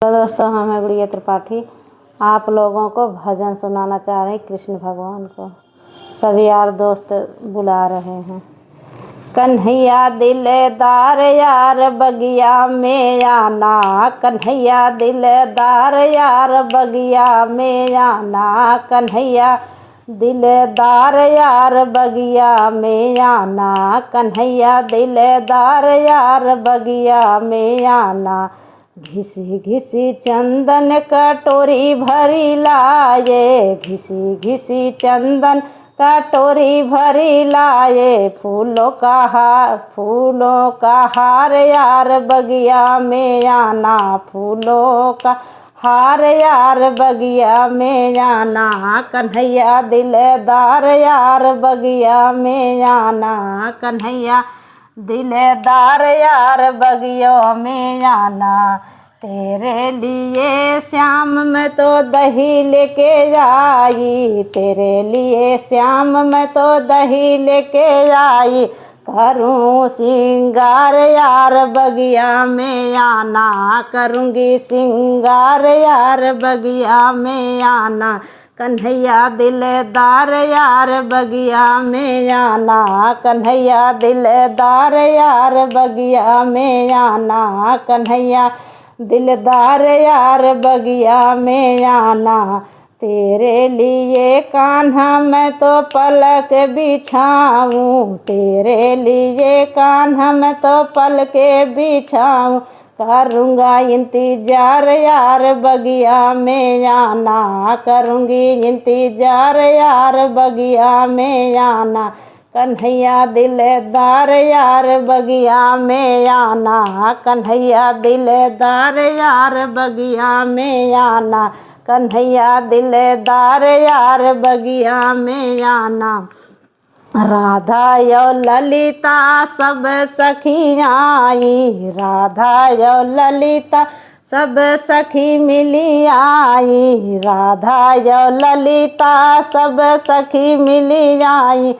तो दोस्तों, हम हैं गुड़िया त्रिपाठी। आप लोगों को भजन सुनाना चाह रहे हैं कृष्ण भगवान को। सभी यार दोस्त बुला रहे हैं। कन्हैया दिलदार यार बगिया में आना, कन्हैया दिलदार यार बगिया में आना, कन्हैया दिलदार यार बगिया में आना, कन्हैया दिलदार यार बगिया में आना। घिसी घिसी चंदन कटोरी भरी लाए, घिसी घिसी चंदन कटोरी भरी लाए, फूलों का हार यार बगिया में आना, फूलों का हार यार बगिया में आना, कन्हैया दिलदार यार बगिया में आना, कन्हैया दिलदार यार बगियों में आना। तेरे लिए श्याम मैं तो दही लेके आई, तेरे लिए श्याम मैं तो दही लेके आई, करूँ सिंगार यार बगिया में आना, करूँगी सिंगार यार बगिया में आना, कन्हैया दिलदार यार बगिया में आना, कन्हैया दिलदार यार बगिया में आना, कन्हैया दिलदार यार बगिया में आना। तेरे लिए कान्हा मैं तो पलक बिछाऊं, तेरे लिए कान्हा मैं तो पलक बिछाऊं, करूँगा इंतजार यार बगिया में आना, करूँगी इंतजार यार बगिया में आना, कन्हैया दिलदार यार बगिया में आना, कन्हैया दिलदार यार बगिया में आना, कन्हैया दिलदार यार बगिया में आना। राधा यो ललिता सब सखियाँ आई, राधा यो ललिता सब सखी मिली आई, राधा यो ललिता सब सखी मिली आई,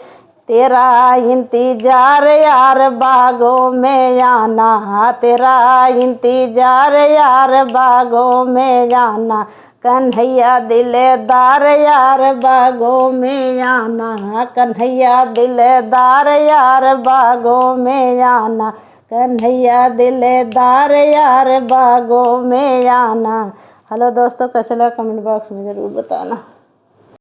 तेरा इंतजार यार बागों में आना, तेरा इंतजार यार बागों में आना, कन्हैया दिलदार यार बागों में आना, कन्हैया दिलदार यार बागों में आना, कन्हैया दिलदार यार बागों में आना। हेलो दोस्तों, कैसे लगा कमेंट बॉक्स में ज़रूर बताना।